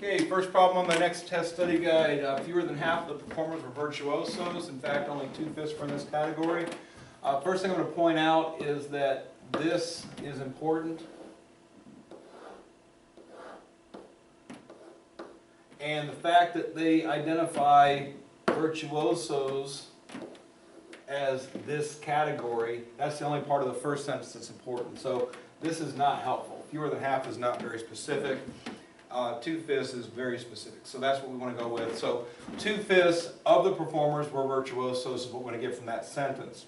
Okay, first problem on the next test study guide. Fewer than half of the performers were virtuosos. In fact, only 2/5 were in this category. First thing I'm going to point out is that this is important. And the fact that they identify virtuosos as this category, that's the only part of the first sentence that's important. So this is not helpful. Fewer than half is not very specific. 2/5 is very specific. So that's what we want to go with. So 2/5 of the performers were virtuosos is what we're going to get from that sentence.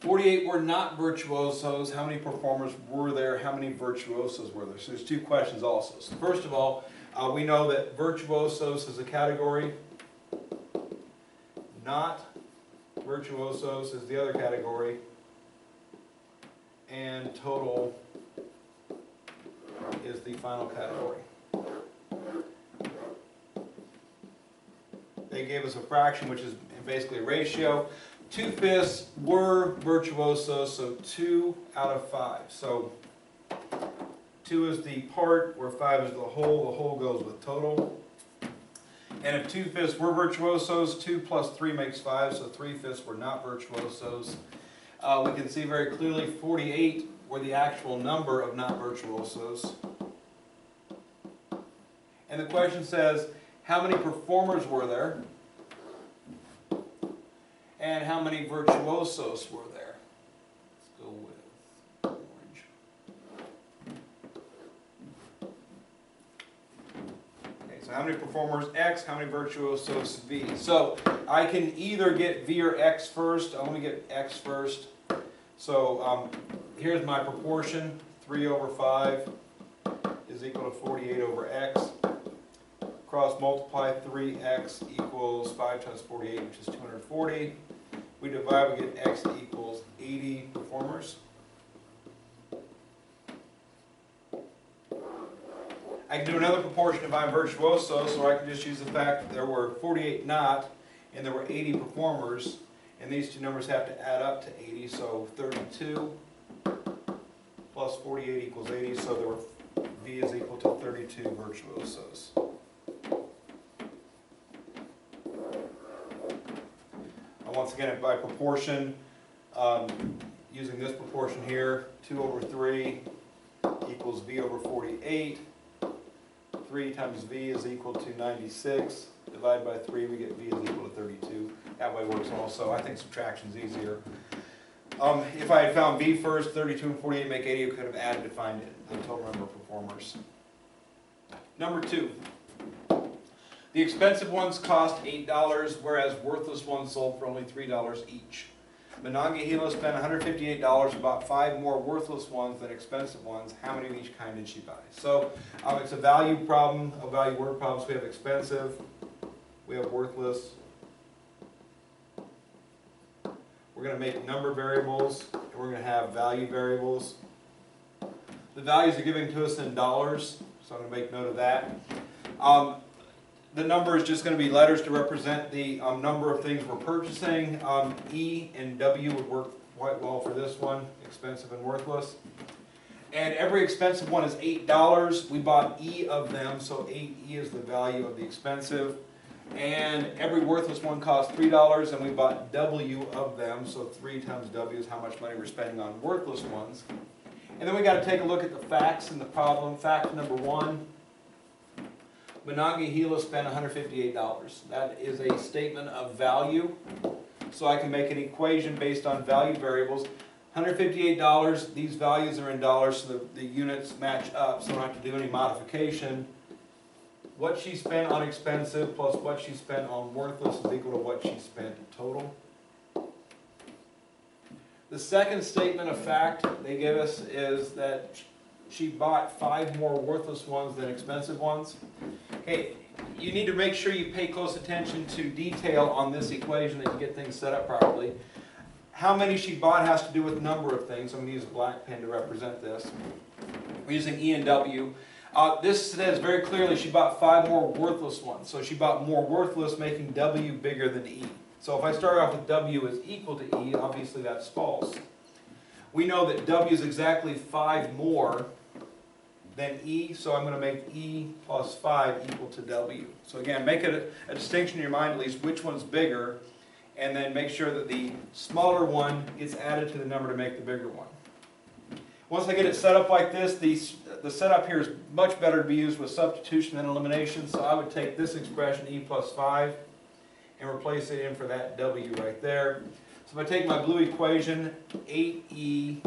48 were not virtuosos. How many performers were there? How many virtuosos were there? So there's two questions also. So first of all, we know that virtuosos is a category. Not virtuosos is the other category. And total is the final category. They gave us a fraction, which is basically a ratio. 2/5 were virtuosos, so 2 out of 5. So 2 is the part, where 5 is the whole goes with total. And if 2/5 were virtuosos, 2 plus 3 makes 5, so 3/5 were not virtuosos. We can see very clearly 48 were the actual number of not virtuosos. And the question says, how many performers were there? And how many virtuosos were there? Let's go with orange. Okay, so how many performers X, how many virtuosos V? So I can either get V or X first. Let me get X first. So here's my proportion. 3 over 5 is equal to 48 over X. Cross multiply 3x equals 5 times 48, which is 240. We divide, we get x equals 80 performers. I can do another proportion if I'm virtuoso, so I can just use the fact that there were 48 not, and there were 80 performers, and these two numbers have to add up to 80, so 32 plus 48 equals 80, so there were, V is equal to 32 virtuosos. Once again, by proportion, using this proportion here, 2 over 3 equals V over 48. 3 times V is equal to 96. Divide by 3, we get V is equal to 32. That way works also. I think subtraction is easier. If I had found V first, 32 and 48 make 80, I could have added to find the total number of performers. Number 2. The expensive ones cost $8, whereas worthless ones sold for only $3 each. Monongahela spent $158 and bought 5 more worthless ones than expensive ones. How many of each kind did she buy? So it's a value problem, a value word problem. So we have expensive, we have worthless. We're going to make number variables, and we're going to have value variables. The values are given to us in dollars, so I'm going to make note of that. The number is just going to be letters to represent the number of things we're purchasing. E and W would work quite well for this one, expensive and worthless. And every expensive one is $8. We bought E of them, so 8E is the value of the expensive. And every worthless one cost $3, and we bought W of them, so 3 times W is how much money we're spending on worthless ones. And then we got to take a look at the facts in the problem. Fact number 1. Monongahela spent $158. That is a statement of value. So I can make an equation based on value variables. $158, these values are in dollars, so the units match up, so I don't have to do any modification. What she spent on expensive plus what she spent on worthless is equal to what she spent total. The second statement of fact they give us is that she bought 5 more worthless ones than expensive ones. Okay, you need to make sure you pay close attention to detail on this equation that you get things set up properly. How many she bought has to do with a number of things. I'm going to use a black pen to represent this. We're using E and W. This says very clearly she bought 5 more worthless ones. So she bought more worthless, making W bigger than E. So if I start off with W is equal to E, obviously that's false. We know that W is exactly 5 more than E, so I'm going to make E plus 5 equal to W. So again, make it a distinction in your mind at least which one's bigger, and then make sure that the smaller one gets added to the number to make the bigger one. Once I get it set up like this, the setup here is much better to be used with substitution than elimination, so I would take this expression, E plus 5, and replace it in for that W right there. So if I take my blue equation, 8E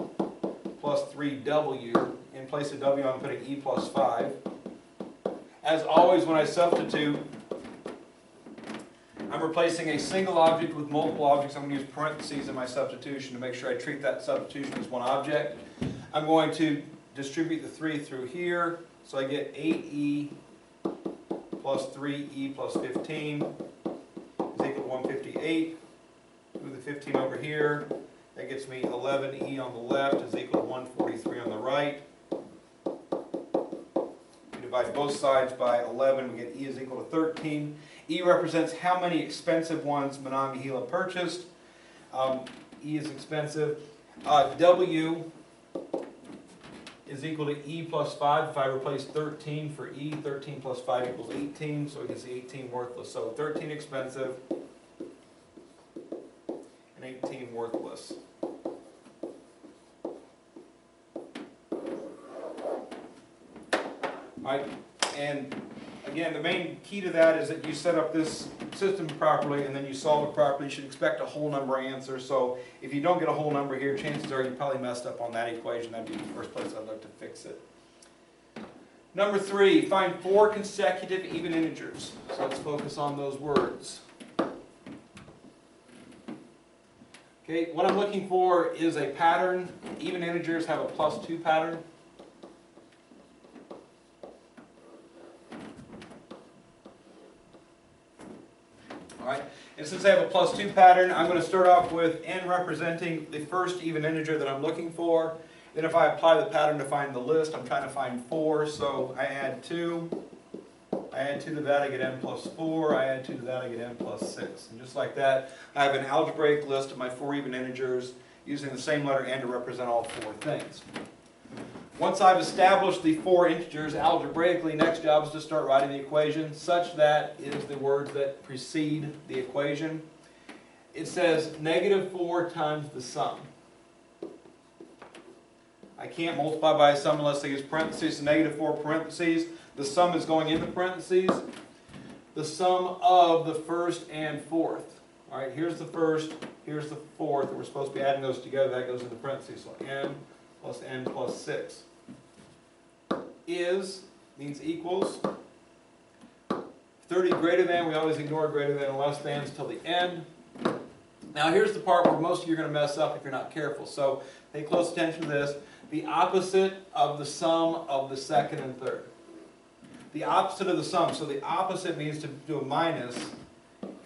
plus 3W, in place of W I'm putting E plus 5. As always when I substitute, I'm replacing a single object with multiple objects. I'm going to use parentheses in my substitution to make sure I treat that substitution as one object. I'm going to distribute the 3 through here, so I get 8E plus 3E plus 15 is equal to 158. Move the 15 over here. That gets me 11E on the left is equal to 143 on the right. We divide both sides by 11. We get E is equal to 13. E represents how many expensive ones Monongahela purchased. E is expensive. W is equal to E plus 5. If I replace 13 for E, 13 plus 5 equals 18, so we can see 18 worthless. So 13 expensive and 18 worthless. Alright, and again, the main key to that is that you set up this system properly and then you solve it properly. You should expect a whole number answer. So if you don't get a whole number here, chances are you probably messed up on that equation. That'd be the first place I'd look to fix it. Number 3, find 4 consecutive even integers. So let's focus on those words. Okay, what I'm looking for is a pattern. Even integers have a +2 pattern. Alright, and since I have a +2 pattern, I'm going to start off with n representing the first even integer that I'm looking for. Then if I apply the pattern to find the list, I'm trying to find 4, so I add 2. I add 2 to that, I get n plus 4. I add 2 to that, I get n plus 6. And just like that, I have an algebraic list of my 4 even integers using the same letter n to represent all 4 things. Once I've established the 4 integers algebraically, next job is to start writing the equation such that it is the words that precede the equation. It says -4 times the sum. I can't multiply by a sum unless I use parentheses, so -4 parentheses. The sum is going in the parentheses. The sum of the first and fourth. Alright, here's the first, here's the fourth, and we're supposed to be adding those together. That goes in the parentheses, so n plus n plus 6. Is means equals. 30 greater than, we always ignore greater than and less than until the end. Now here's the part where most of you are going to mess up if you're not careful. So pay close attention to this. The opposite of the sum of the second and third. The opposite of the sum. So the opposite means to do a minus,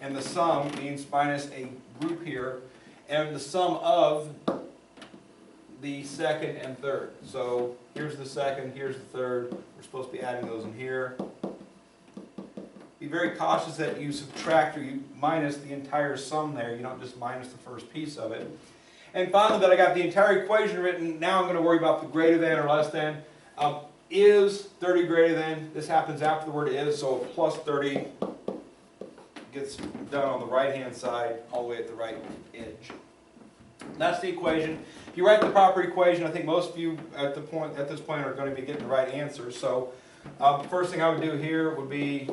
and the sum means minus a group here, and the sum of the second and third. So here's the second, here's the third. We're supposed to be adding those in here. Be very cautious that you subtract or you minus the entire sum there. You don't just minus the first piece of it. And finally, that I got the entire equation written, now I'm going to worry about the greater than or less than. Is 30 greater than? This happens after the word is, so plus 30 gets done on the right-hand side, all the way at the right edge. That's the equation. If you write the proper equation, I think most of you at this point are going to be getting the right answer. So the first thing I would do here would be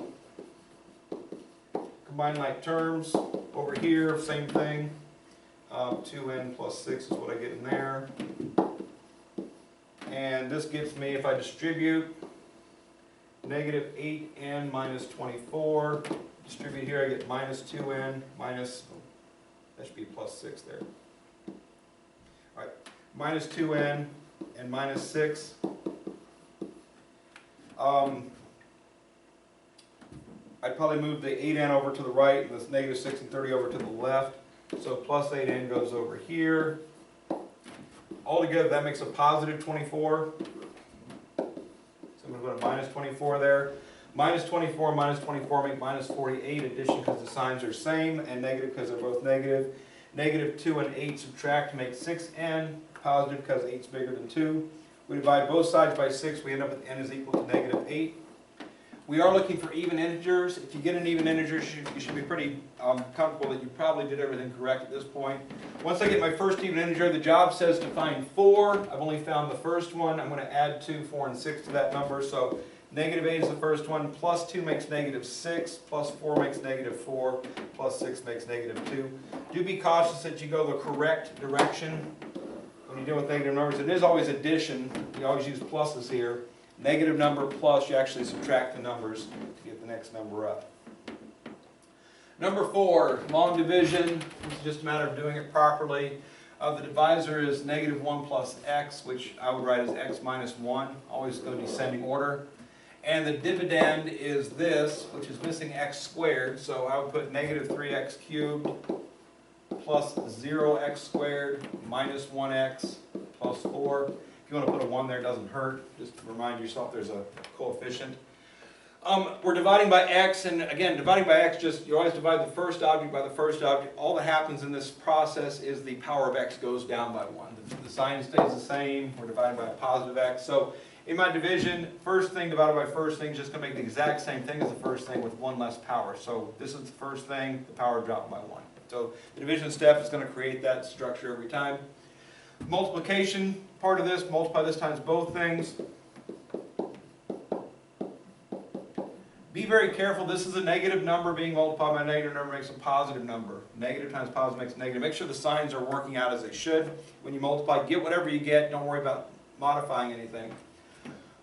combine like terms. Over here, same thing. 2n plus 6 is what I get in there. And this gets me, if I distribute, -8n minus 24. Distribute here, I get minus 2n minus, that should be plus 6 there. Alright, minus 2n and minus 6. I'd probably move the 8n over to the right and this -6 and 30 over to the left. So plus 8n goes over here. Altogether, that makes a positive 24. So I'm going to put a minus 24 there. Minus 24 and minus 24 make minus 48. Addition because the signs are same, and negative because they're both negative. Negative 2 and 8 subtract to make 6n. Positive because 8 is bigger than 2. We divide both sides by 6, we end up at n is equal to negative 8. We are looking for even integers. If you get an even integer, you should be pretty comfortable that you probably did everything correct at this point. Once I get my first even integer, the job says to find 4. I've only found the first one. I'm going to add 2, 4, and 6 to that number. So negative 8 is the first one, plus 2 makes negative 6, plus 4 makes negative 4, plus 6 makes negative 2. Do be cautious that you go the correct direction when you deal with negative numbers. It is always addition. You always use pluses here. Negative number plus, you actually subtract the numbers to get the next number up. Number 4, long division. It's just a matter of doing it properly. The divisor is negative 1 plus x, which I would write as x minus 1. Always go descending order. And the dividend is this, which is missing x squared. So I would put negative 3x cubed plus 0x squared minus 1x plus 4. If you want to put a 1 there, it doesn't hurt. Just remind yourself there's a coefficient. We're dividing by x, and again, dividing by x, just you always divide the first object by the first object. All that happens in this process is the power of x goes down by 1. The sign stays the same. We're dividing by a positive x. So in my division, first thing divided by first thing is just going to make the exact same thing as the first thing with 1 less power. So this is the first thing, the power dropped by 1. So the division step is going to create that structure every time. Multiplication part of this, multiply this times both things. Be very careful, this is a negative number being multiplied by a negative number makes a positive number. Negative times positive makes negative. Make sure the signs are working out as they should. When you multiply, get whatever you get, don't worry about modifying anything.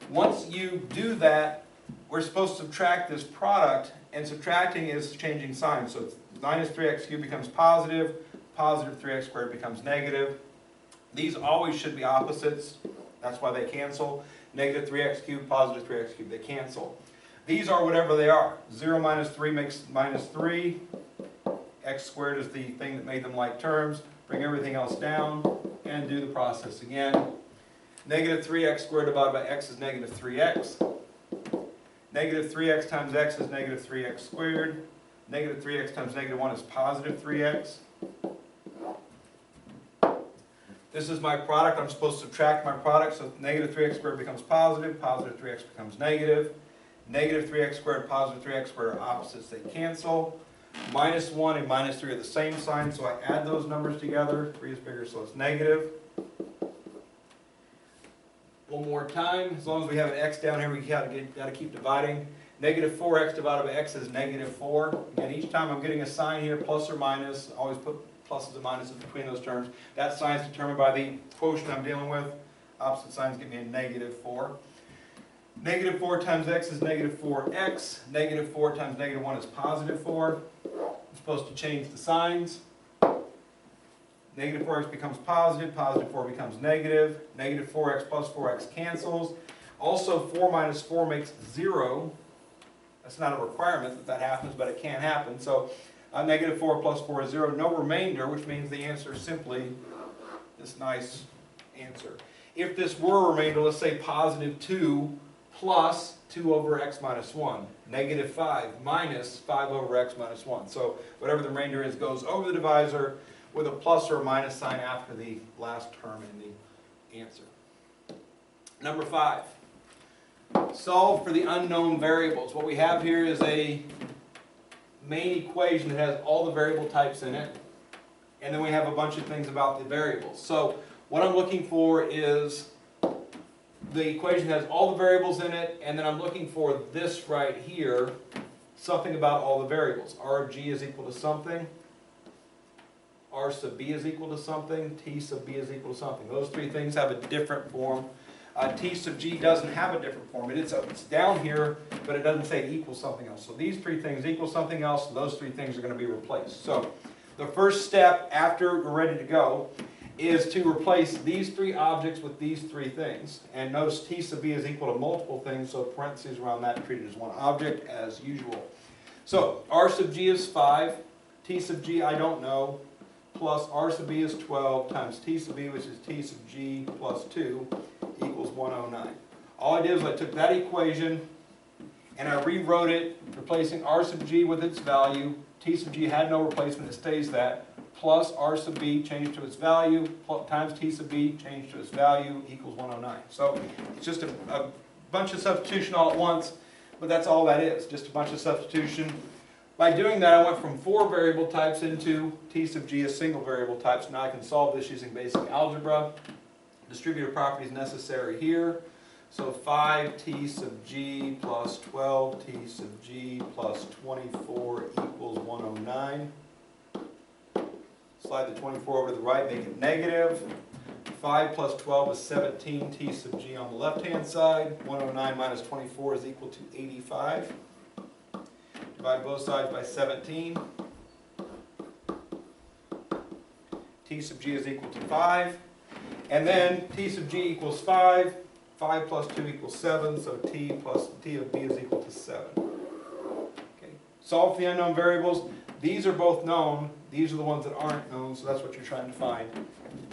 Once you do that, we're supposed to subtract this product, and subtracting is changing signs. So it's minus 3x cubed becomes positive, positive 3x squared becomes negative. These always should be opposites. That's why they cancel. Negative 3x cubed, positive 3x cubed, they cancel. These are whatever they are. 0 minus 3 makes minus 3. X squared is the thing that made them like terms. Bring everything else down and do the process again. Negative 3x squared divided by x is negative 3x. Negative 3x times x is negative 3x squared. Negative 3x times negative 1 is positive 3x. This is my product. I'm supposed to subtract my product, so negative 3x squared becomes positive, positive 3x becomes negative. Negative 3x squared, positive 3x squared are opposites, they cancel. Minus 1 and minus 3 are the same sign, so I add those numbers together. 3 is bigger, so it's negative. One more time, as long as we have an x down here, we got to keep dividing. Negative 4x divided by x is negative 4. Again, each time I'm getting a sign here, plus or minus, always put pluses and minuses between those terms. That sign is determined by the quotient I'm dealing with. Opposite signs give me a negative 4. Negative 4 times x is negative 4x. Negative 4 times negative 1 is positive 4. I'm supposed to change the signs. Negative 4x becomes positive, positive 4 becomes negative. Negative 4x plus 4x cancels. Also, 4 minus 4 makes 0. That's not a requirement that that happens, but it can happen. So, negative 4 plus 4 is 0. No remainder, which means the answer is simply this nice answer. If this were a remainder, let's say positive 2 plus 2 over x minus 1. Negative 5 minus 5 over x minus 1. So whatever the remainder is goes over the divisor with a plus or a minus sign after the last term in the answer. Number 5. Solve for the unknown variables. What we have here is a main equation that has all the variable types in it. And then we have a bunch of things about the variables. So what I'm looking for is the equation has all the variables in it, and then I'm looking for this right here, something about all the variables. R of g is equal to something. R sub b is equal to something. T sub b is equal to something. Those three things have a different form. T sub g doesn't have a different form. It's down here, but it doesn't say it equals something else. So these three things equal something else, so those three things are going to be replaced. So the first step after we're ready to go is to replace these three objects with these three things. And notice T sub b is equal to multiple things, so parentheses around that treated as one object as usual. So R sub g is 5, T sub g I don't know, plus R sub b is 12 times T sub b, which is T sub g plus 2, equals 109. All I did was I took that equation and I rewrote it, replacing R sub g with its value. T sub g had no replacement, it stays that. plus r sub b changed to its value, times t sub b changed to its value, equals 109. So it's just a bunch of substitution all at once, but that's all that is, just a bunch of substitution. By doing that, I went from 4 variable types into t sub g as single variable types. Now I can solve this using basic algebra. Distributive properties necessary here. So 5t sub g plus 12t sub g plus 24 equals 109. Slide the 24 over to the right, make it negative. 5 plus 12 is 17t sub g on the left-hand side. 109 minus 24 is equal to 85. Divide both sides by 17. T sub g is equal to 5. And then t sub g equals 5. 5 plus 2 equals 7, so t of b is equal to 7. Okay. Solve for the unknown variables. These are both known. These are the ones that aren't known, so that's what you're trying to find.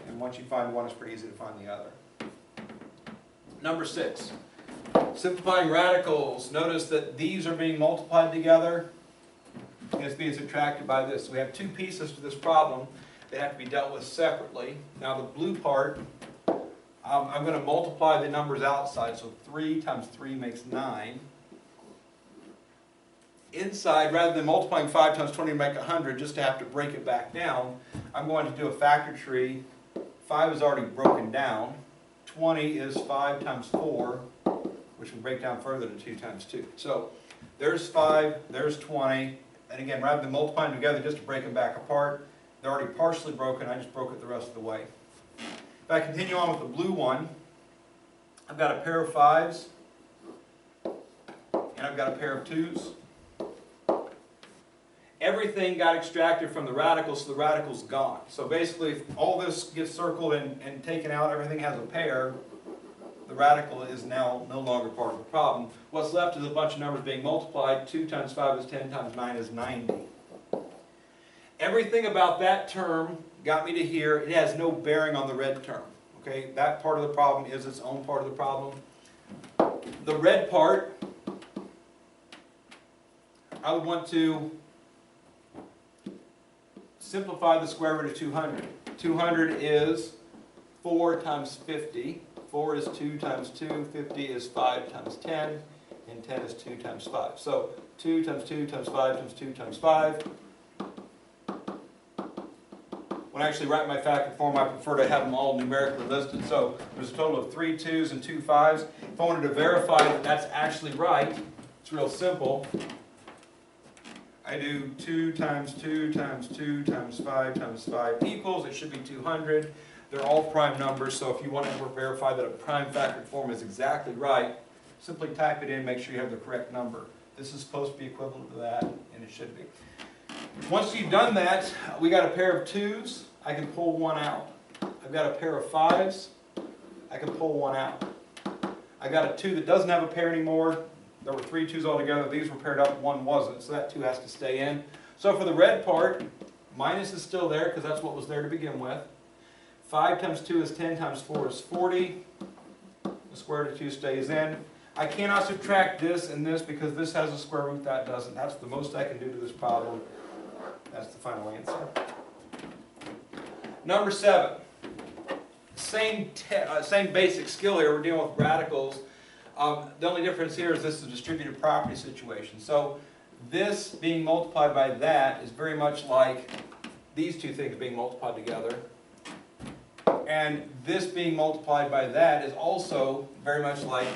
And once you find one, it's pretty easy to find the other. Number 6. Simplifying radicals. Notice that these are being multiplied together, and it's being subtracted by this. So we have two pieces to this problem that have to be dealt with separately. Now the blue part, I'm going to multiply the numbers outside, so 3 times 3 makes 9. Inside, rather than multiplying 5 times 20 to make 100, just to have to break it back down, I'm going to do a factor tree. 5 is already broken down. 20 is 5 times 4, which will break down further to 2 times 2. So there's 5, there's 20, and again, rather than multiplying together just to break them back apart, they're already partially broken, I just broke it the rest of the way. If I continue on with the blue one, I've got a pair of 5s, and I've got a pair of 2s. Everything got extracted from the radical, so the radical's gone. So basically, if all this gets circled and taken out, everything has a pair, the radical is now no longer part of the problem. What's left is a bunch of numbers being multiplied. 2 times 5 is 10, times 9 is 90. Everything about that term got me to here. It has no bearing on the red term. Okay, that part of the problem is its own part of the problem. The red part, I would want to simplify the square root of 200. 200 is 4 times 50. 4 is 2 times 2. 50 is 5 times 10. And 10 is 2 times 5. So 2 times 2 times 5 times 2 times 5. When I actually write my factor form, I prefer to have them all numerically listed. So there's a total of 3 2s and 2 5s. If I wanted to verify that that's actually right, it's real simple. I do 2 times 2 times 2 times 5 times 5 equals, it should be 200. They're all prime numbers, so if you want to verify that a prime factored form is exactly right, simply type it in, make sure you have the correct number. This is supposed to be equivalent to that, and it should be. Once you've done that, we got a pair of 2s, I can pull one out. I've got a pair of 5s, I can pull one out. I got a 2 that doesn't have a pair anymore. There were 3 2s altogether. These were paired up, one wasn't, so that 2 has to stay in. So for the red part, minus is still there because that's what was there to begin with. 5 times 2 is 10 times 4 is 40. The square root of 2 stays in. I cannot subtract this and this because this has a square root, that doesn't. That's the most I can do to this problem. That's the final answer. Number 7. Same basic skill here. We're dealing with radicals. The only difference here is this is a distributive property situation. So this being multiplied by that is very much like these two things being multiplied together. And this being multiplied by that is also very much like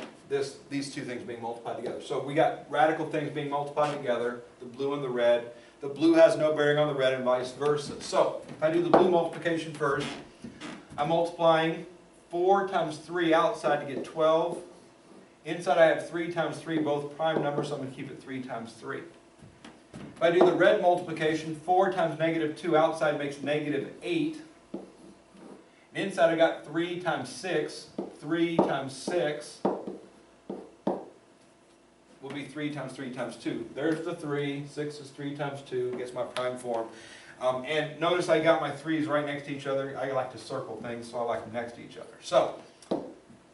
these two things being multiplied together. So we got radical things being multiplied together, the blue and the red. The blue has no bearing on the red and vice versa. So if I do the blue multiplication first, I'm multiplying 4 times 3 outside to get 12. Inside I have 3 times 3, both prime numbers, so I'm going to keep it 3 times 3. If I do the red multiplication, 4 times negative 2 outside makes negative 8. And inside I got 3 times 6. 3 times 6 will be 3 times 3 times 2. There's the 3. 6 is 3 times 2. Gets my prime form. And notice I got my 3's right next to each other. I like to circle things, so I like them next to each other. So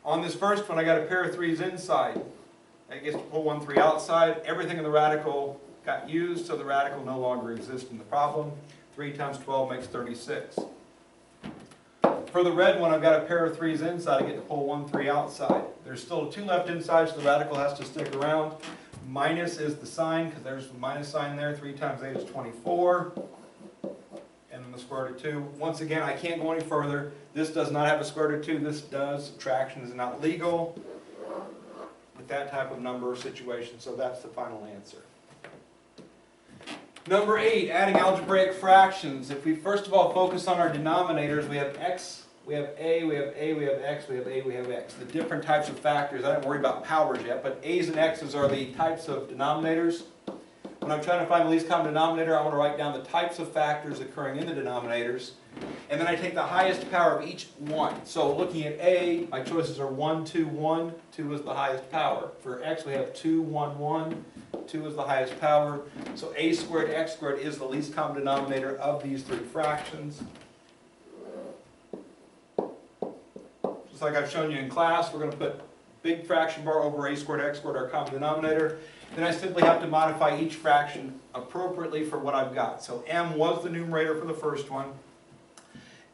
on this first one, I got a pair of 3's inside. I gets to pull 1 3 outside. Everything in the radical got used, so the radical no longer exists in the problem. 3 times 12 makes 36. For the red one, I've got a pair of 3's inside. I get to pull 1 3 outside. There's still 2 left inside, so the radical has to stick around. Minus is the sign, because there's the minus sign there. 3 times 8 is 24. And then the square root of 2. Once again, I can't go any further. This does not have a square root of 2. This does. Subtraction is not legal with that type of number situation, so that's the final answer. Number 8, adding algebraic fractions. If we first of all focus on our denominators, we have x, we have a, we have a, we have x, we have a, we have x. The different types of factors. I don't worry about powers yet, but a's and x's are the types of denominators. When I'm trying to find the least common denominator, I want to write down the types of factors occurring in the denominators. And then I take the highest power of each one. So looking at a, my choices are 1, 2, 1. 2 is the highest power. For x, we have 2, 1, 1. 2 is the highest power. So a squared, x squared is the least common denominator of these 3 fractions. Just like I've shown you in class, we're going to put big fraction bar over a squared, x squared, our common denominator. Then I simply have to modify each fraction appropriately for what I've got. So m was the numerator for the first one.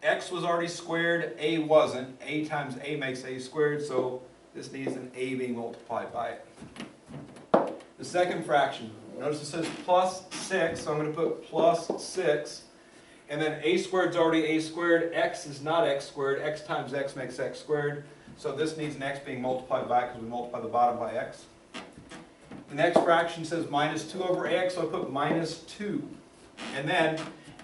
X was already squared, a wasn't. A times a makes a squared, so this needs an a being multiplied by it. The second fraction, notice it says plus 6, so I'm going to put plus 6. And then a squared is already a squared, x is not x squared, x times x makes x squared. So this needs an x being multiplied by it because we multiply the bottom by x. The next fraction says minus 2 over ax, so I put minus 2. And then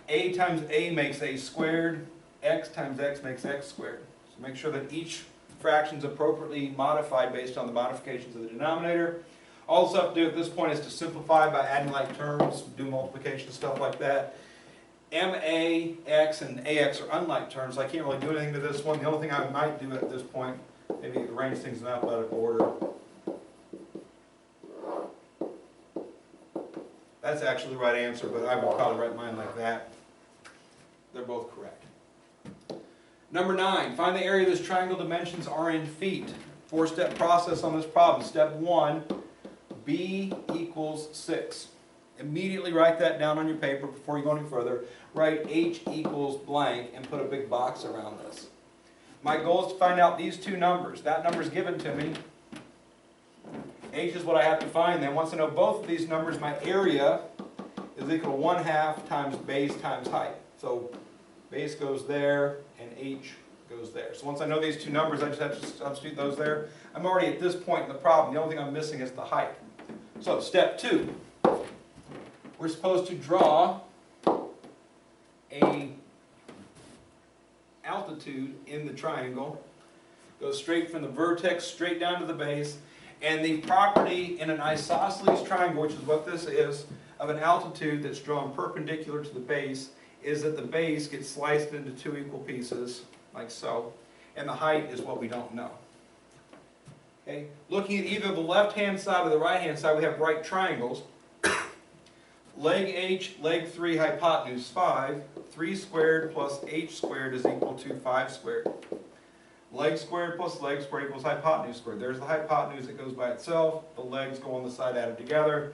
a times a makes a squared, x times x makes x squared. So make sure that each fraction is appropriately modified based on the modifications of the denominator. All this have to do at this point is to simplify by adding like terms, do multiplication, stuff like that. Ma, x, and ax are unlike terms, so I can't really do anything to this one. The only thing I might do at this point, maybe arrange things in alphabetical order. That's actually the right answer, but I would probably write mine like that. They're both correct. Number 9, find the area of this triangle. Dimensions are in feet. 4-step process on this problem. Step 1, b equals 6. Immediately write that down on your paper before you go any further. Write h equals blank and put a big box around this. My goal is to find out these two numbers. That number is given to me. H is what I have to find. Then once I know both of these numbers, my area is equal to 1/2 times base times height. So base goes there and h goes there. So once I know these two numbers, I just have to substitute those there. I'm already at this point in the problem. The only thing I'm missing is the height. So step 2. We're supposed to draw a altitude in the triangle. Goes straight from the vertex straight down to the base. And the property in an isosceles triangle, which is what this is, of an altitude that's drawn perpendicular to the base, is that the base gets sliced into 2 equal pieces, like so. And the height is what we don't know. Okay? Looking at either the left-hand side or the right-hand side, we have right triangles. Leg h, leg 3, hypotenuse 5. 3 squared plus h squared is equal to 5 squared. Leg squared plus leg squared equals hypotenuse squared. There's the hypotenuse that goes by itself. The legs go on the side added together.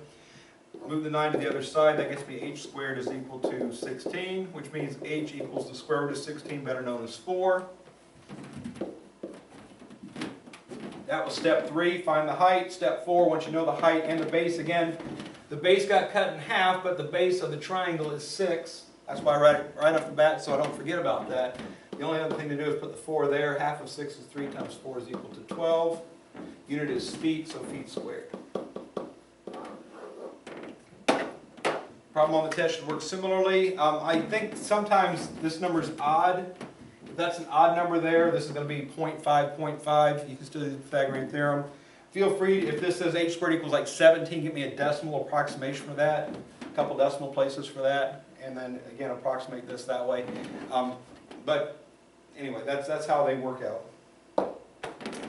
Move the 9 to the other side. That gets me h squared is equal to 16, which means h equals the square root of 16, better known as 4. That was step 3, find the height. Step 4, once you know the height and the base, again, the base got cut in half, but the base of the triangle is 6. That's why I write it right off the bat so I don't forget about that. The only other thing to do is put the 4 there. Half of 6 is 3 times 4 is equal to 12. Unit is feet, so feet squared. Problem on the test should work similarly. I think sometimes this number is odd. If that's an odd number there, this is going to be 0.5, 0.5. You can still do the Pythagorean theorem. Feel free, if this says h squared equals like 17, give me a decimal approximation for that. A couple decimal places for that. And then, again, approximate this that way. But anyway, that's how they work out.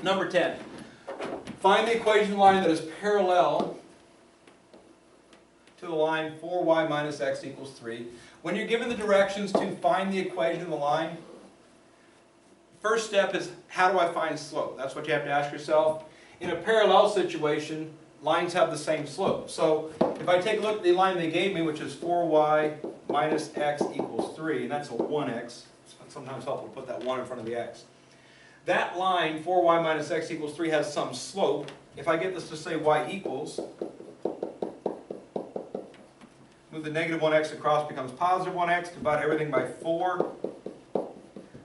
Number 10. Find the equation line that is parallel to the line 4y minus x equals 3. When you're given the directions to find the equation of the line, first step is, how do I find slope? That's what you have to ask yourself. In a parallel situation, lines have the same slope. So if I take a look at the line they gave me, which is 4y minus x equals 3, and that's a 1x. It's sometimes helpful to put that 1 in front of the x. That line, 4y minus x equals 3, has some slope. If I get this to say y equals, move the negative 1x across, becomes positive 1x, divide everything by 4.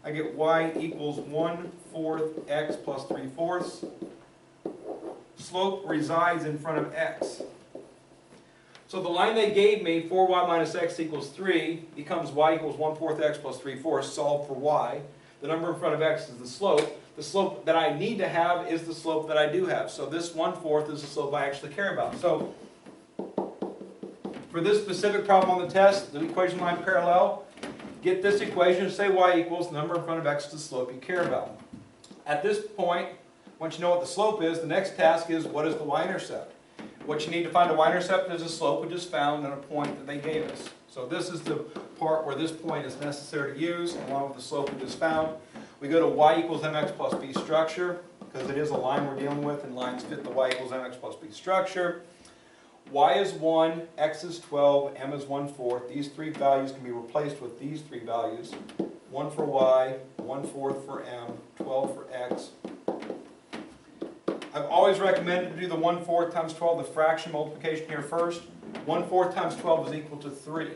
I get y equals 1/4 x plus 3/4. Slope resides in front of x. So the line they gave me, 4y minus x equals 3, becomes y equals 1/4 x plus 3/4, solved for y. The number in front of x is the slope. The slope that I need to have is the slope that I do have. So this 1/4 is the slope I actually care about. So for this specific problem on the test, the equation line parallel, get this equation, say y equals the number in front of x is the slope you care about. At this point, once you know what the slope is, the next task is what is the y-intercept? What you need to find a y-intercept is a slope which is found at a point that they gave us. So this is the part where this point is necessary to use, along with the slope we just found. We go to y equals mx plus b structure, because it is a line we're dealing with, and lines fit the y equals mx plus b structure. Y is 1, x is 12, m is 1/4. These three values can be replaced with these three values. 1 for y, 1/4 for m, 12 for x. I've always recommended to do the 1/4 times 12, the fraction multiplication here first. 1/4 times 12 is equal to 3.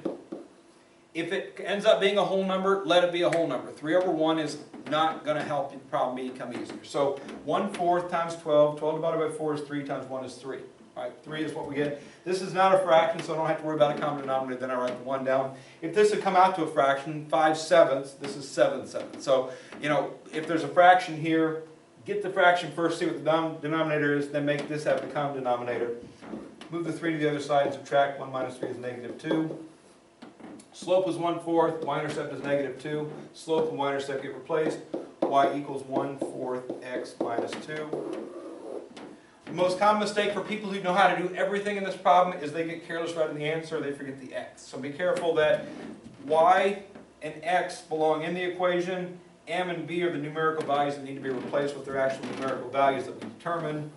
If it ends up being a whole number, let it be a whole number. 3 over 1 is not going to help the problem become easier. So 1/4 times 12, 12 divided by 4 is 3 times 1 is 3. All right, 3 is what we get. This is not a fraction, so I don't have to worry about a common denominator. Then I write the 1 down. If this had come out to a fraction, 5/7, this is 7/7. So, you know, if there's a fraction here, get the fraction first, see what the denominator is, then make this have the common denominator. Move the 3 to the other side and subtract 1 minus 3 is -2. Slope is 1/4, y-intercept is -2. Slope and y-intercept get replaced. Y equals 1/4 x minus 2. The most common mistake for people who know how to do everything in this problem is they get careless right in the answer, they forget the x. So be careful that y and x belong in the equation. M and b are the numerical values that need to be replaced with their actual numerical values that we determine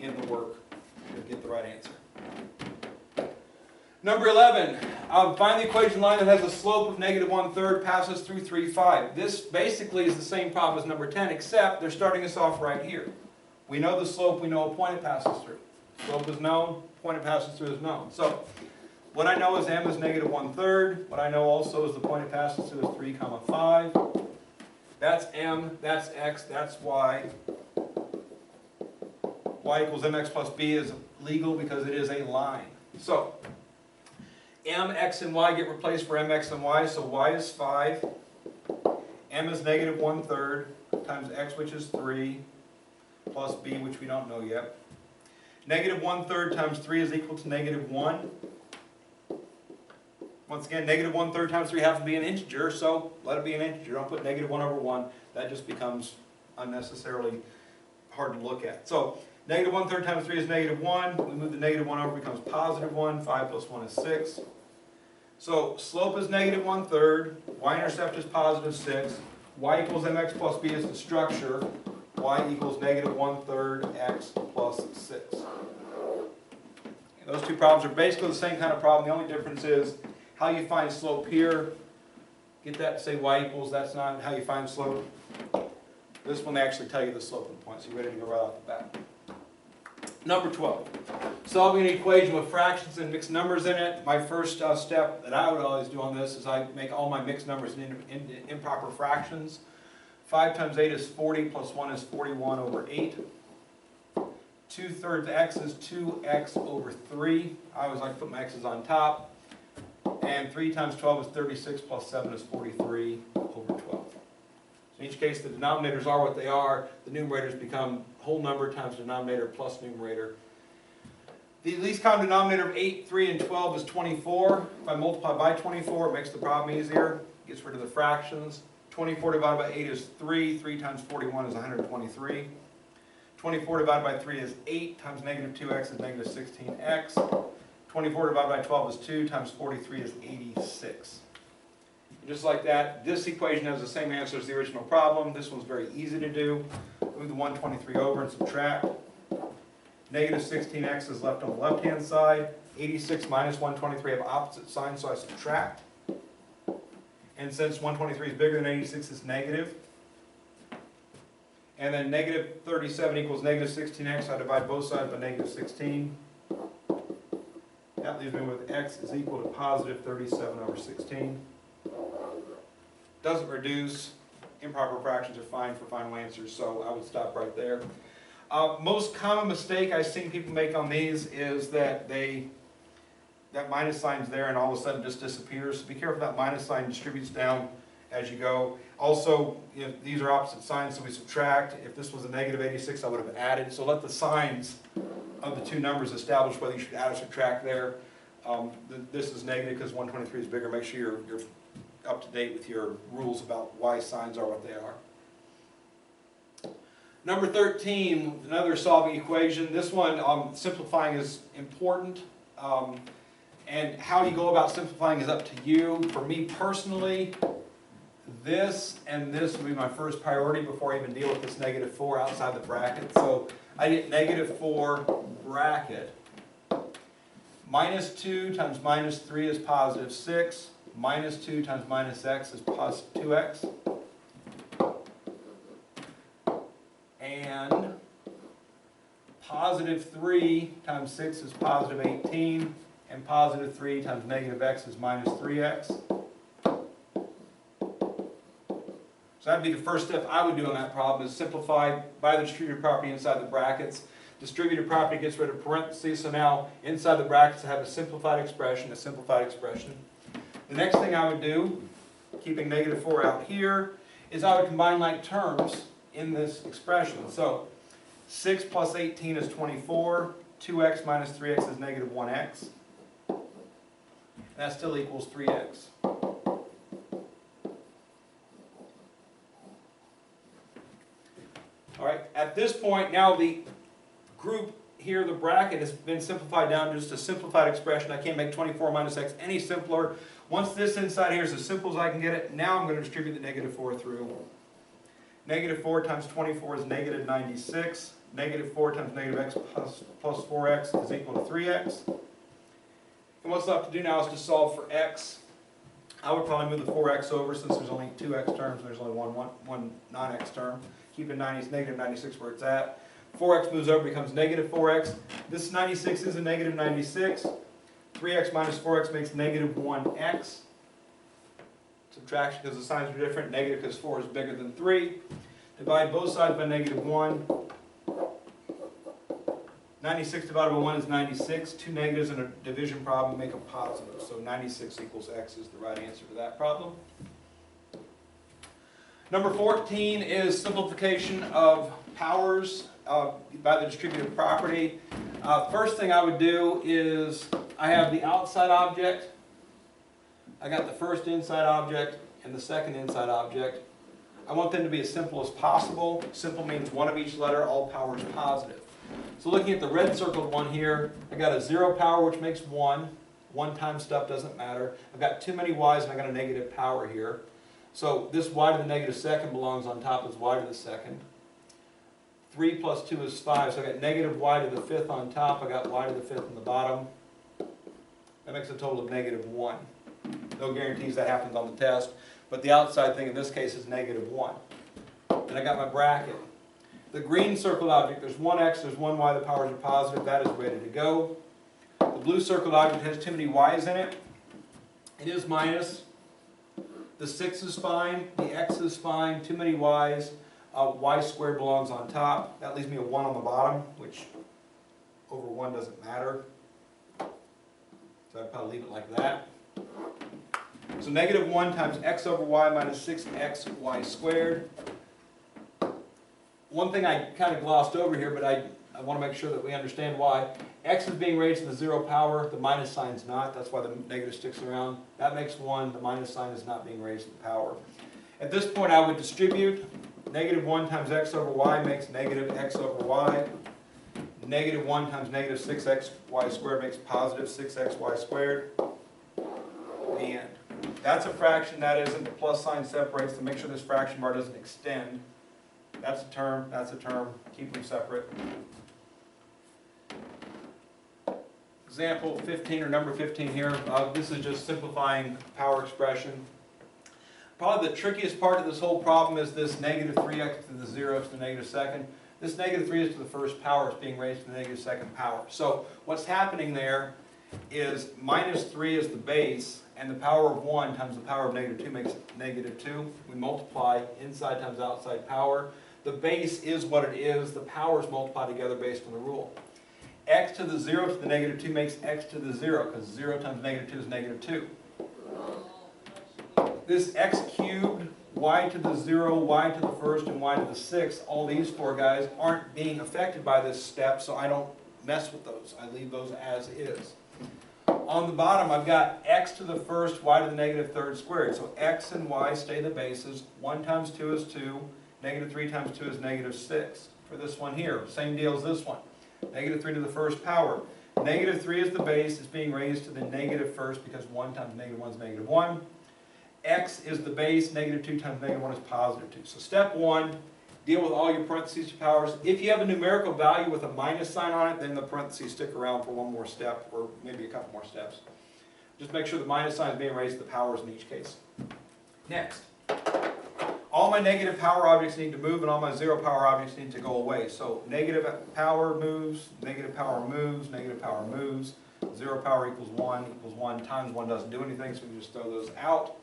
in the work to get the right answer. Number 11, find the equation line that has a slope of -1/3, passes through 3, 5. This basically is the same problem as number 10, except they're starting us off right here. We know the slope, we know a point it passes through. Slope is known, point it passes through is known. So what I know is m is -1/3. What I know also is the point it passes through is 3, 5. That's m, that's x, that's y. Y equals mx plus b is legal because it is a line. So m, x, and y get replaced for mx and y, so y is 5. M is -1/3 times x, which is 3, plus b, which we don't know yet. -1/3 times 3 is equal to -1. Once again, -1/3 times 3 happens to be an integer, so let it be an integer. Don't put -1 over 1. That just becomes unnecessarily hard to look at. So -1/3 times 3 is -1. We move the -1 over, it becomes +1. 5 plus 1 is 6. So slope is -1/3. Y-intercept is +6. Y equals mx plus b is the structure. Y equals -1/3 x plus 6. And those two problems are basically the same kind of problem. The only difference is how you find slope here. Get that to say y equals, that's not how you find slope. This one they actually tell you the slope of the point, so you're ready to go right off the bat. Number 12. Solving an equation with fractions and mixed numbers in it. My first step that I would always do on this is I make all my mixed numbers into improper fractions. 5 times 8 is 40, plus 1 is 41 over 8. 2/3 x is 2x over 3. I always like to put my x's on top. And 3 times 12 is 36, plus 7 is 43 over 12. So in each case, the denominators are what they are. The numerators become whole number times denominator plus numerator. The least common denominator of 8, 3, and 12 is 24. If I multiply by 24, it makes the problem easier. Gets rid of the fractions. 24 divided by 8 is 3. 3 times 41 is 123. 24 divided by 3 is 8 times -2x is -16x. 24 divided by 12 is 2 times 43 is 86. And just like that, this equation has the same answer as the original problem. This one's very easy to do. Move the 123 over and subtract. Negative 16x is left on the left-hand side. 86 minus 123 have opposite signs, so I subtract. And since 123 is bigger than 86, it's negative. And then negative 37 equals negative 16x. I divide both sides by negative 16. That leaves me with x is equal to positive 37 over 16. Doesn't reduce. Improper fractions are fine for final answers, so I would stop right there. Most common mistake I've seen people make on these is that that minus sign's there and all of a sudden just disappears. So be careful that minus sign distributes down as you go. Also, if these are opposite signs, so we subtract. If this was a negative 86, I would have added. So let the signs of the two numbers establish whether you should add or subtract there. This is negative because 123 is bigger. Make sure you're up to date with your rules about why signs are what they are. Number 13, another solving equation. This one, simplifying is important. And how you go about simplifying is up to you. For me personally, this and this would be my first priority before I even deal with this negative 4 outside the bracket. So I get negative 4 bracket. Minus 2 times minus 3 is positive 6. Minus 2 times minus x is positive 2x. And positive 3 times 6 is positive 18. And positive 3 times negative x is minus 3x. So that'd be the first step I would do on that problem, is simplify by the distributive property inside the brackets. Distributive property gets rid of parentheses, so now inside the brackets I have a simplified expression, The next thing I would do, keeping negative 4 out here, is I would combine like terms in this expression. So 6 plus 18 is 24, 2x minus 3x is negative 1x. That still equals 3x. All right, at this point, now the group here, the bracket, has been simplified down to just a simplified expression. I can't make 24 minus x any simpler. Once this inside here is as simple as I can get it, now I'm going to distribute the negative 4 through. Negative 4 times 24 is negative 96. Negative 4 times negative x plus 4x is equal to 3x. And what's left to do now is to solve for x. I would probably move the 4x over since there's only 2x terms and there's only one non-x term. Keep it negative 96 where it's at. 4x moves over, becomes negative 4x. This 96 is a negative 96. 3x minus 4x makes negative 1x. Subtraction because the signs are different. Negative because 4 is bigger than 3. Divide both sides by negative 1. 96 divided by 1 is 96. Two negatives in a division problem make a positive. So 96 equals x is the right answer to that problem. Number 14 is simplification of powers by the distributive property. First thing I would do is I have the outside object. I got the first inside object and the second inside object. I want them to be as simple as possible. Simple means one of each letter, all powers positive. So looking at the red circled one here, I got a 0 power which makes 1. 1 times stuff doesn't matter. I've got too many y's and I got a negative power here. So this y to the negative second belongs on top as y to the second. 3 plus 2 is 5, so I got negative y to the fifth on top. I got y to the fifth on the bottom. That makes a total of negative 1. No guarantees that happens on the test, but the outside thing in this case is negative 1. Then I got my bracket. The green circled object, there's one x, there's one y, the powers are positive, that is ready to go. The blue circled object has too many y's in it. It is minus. The 6 is fine, the x is fine, too many y's. Y squared belongs on top. That leaves me a 1 on the bottom, which over 1 doesn't matter. So I'd probably leave it like that. So negative 1 times x over y minus 6xy squared. One thing I kind of glossed over here, but I want to make sure that we understand why. X is being raised to the 0 power, the minus sign's not. That's why the negative sticks around. That makes 1. The minus sign is not being raised to the power. At this point, I would distribute. Negative 1 times x over y makes negative x over y. Negative 1 times negative 6xy squared makes positive 6xy squared. The end. That's a fraction, that isn't. The plus sign separates to make sure this fraction bar doesn't extend. That's a term, keep them separate. example 15 or number 15 here. This is just simplifying power expression. Probably the trickiest part of this whole problem is this negative 3x to the 0 to the negative second. This negative 3 is to the first power. It's being raised to the negative second power. So what's happening there is minus 3 is the base, and the power of 1 times the power of negative 2 makes negative 2. We multiply inside times outside power. The base is what it is. The powers multiply together based on the rule. X to the 0 to the negative 2 makes x to the 0, because 0 times negative 2 is negative 2. This x cubed, y to the 0, y to the first, and y to the sixth, all these four guys aren't being affected by this step, so I don't mess with those. I leave those as is. On the bottom, I've got x to the first, y to the negative third squared. So x and y stay the bases. 1 times 2 is 2. Negative 3 times 2 is negative 6. For this one here, same deal as this one. Negative 3 to the first power. Negative 3 is the base. It's being raised to the negative first because 1 times negative 1 is negative 1. X is the base. Negative 2 times negative 1 is positive 2. So step 1, deal with all your parentheses powers. If you have a numerical value with a minus sign on it, then the parentheses stick around for one more step, or maybe a couple more steps. Just make sure the minus sign is being raised to the powers in each case. Next. All my negative power objects need to move, and all my zero power objects need to go away. So negative power moves, negative power moves, negative power moves. Zero power equals 1 times 1 doesn't do anything, so we just throw those out.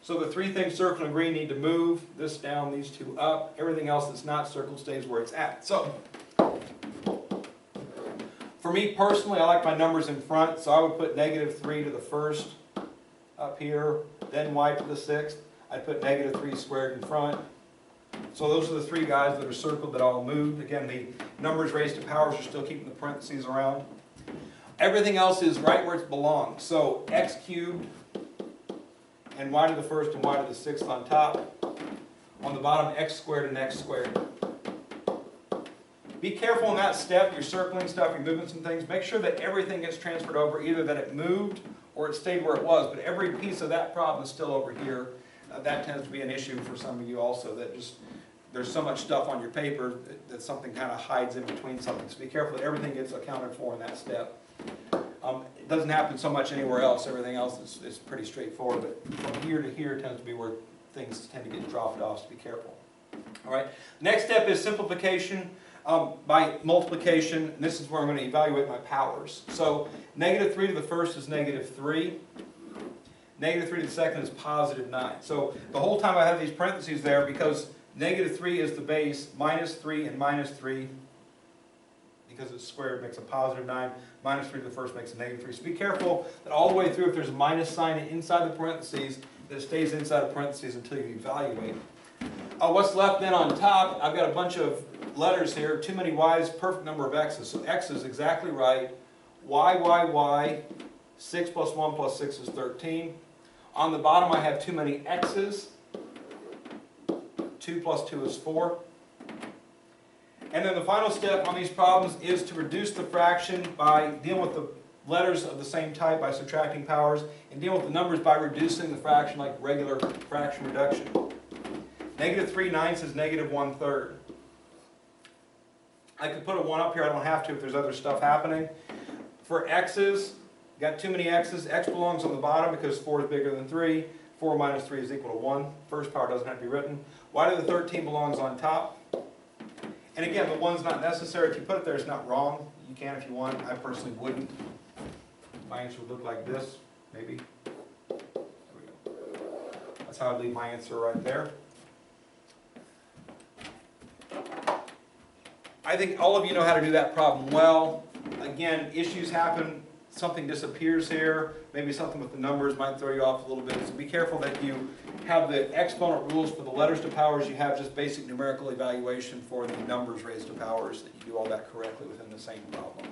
So the three things circled in green need to move. This down, these two up. Everything else that's not circled stays where it's at. So for me personally, I like my numbers in front, so I would put negative 3 to the first up here, then y to the sixth. I'd put negative 3 squared in front. So those are the three guys that are circled that all moved. Again, the numbers raised to powers are still keeping the parentheses around. Everything else is right where it belongs. So x cubed and y to the first and y to the sixth on top. On the bottom, x squared and x squared. Be careful in that step. You're circling stuff, you're moving some things. Make sure that everything gets transferred over, either that it moved or it stayed where it was. But every piece of that problem is still over here. That tends to be an issue for some of you also, that just there's so much stuff on your paper that something kind of hides in between something. So be careful that everything gets accounted for in that step. It doesn't happen so much anywhere else. Everything else is pretty straightforward, but from here to here tends to be where things tend to get dropped off, so be careful. All right. Next step is simplification by multiplication. And this is where I'm going to evaluate my powers. So negative 3 to the first is negative 3. Negative 3 to the second is positive 9. So the whole time I have these parentheses there because negative 3 is the base, minus 3 and minus 3, because it's squared, makes a positive 9. Minus 3 to the first makes a negative 3. So be careful that all the way through, if there's a minus sign inside the parentheses, that it stays inside the parentheses until you evaluate. What's left then on top, I've got a bunch of letters here. Too many y's, perfect number of x's. So x is exactly right. Y. 6 plus 1 plus 6 is 13. On the bottom, I have too many x's. 2 plus 2 is 4. And then the final step on these problems is to reduce the fraction by dealing with the letters of the same type by subtracting powers, and dealing with the numbers by reducing the fraction like regular fraction reduction. Negative 3/9 is negative 1/3. I could put a 1 up here. I don't have to if there's other stuff happening. For x's, got too many x's. X belongs on the bottom because 4 is bigger than 3. 4 minus 3 is equal to 1. First power doesn't have to be written. Y to the 13 belongs on top. And again, the 1's not necessary. If you put it there, it's not wrong. You can if you want. I personally wouldn't. My answer would look like this, maybe. There we go. That's how I'd leave my answer right there. I think all of you know how to do that problem well. Again, issues happen. Something disappears here. Maybe something with the numbers might throw you off a little bit. So be careful that you have the exponent rules for the letters to powers. You have just basic numerical evaluation for the numbers raised to powers, that you do all that correctly within the same problem.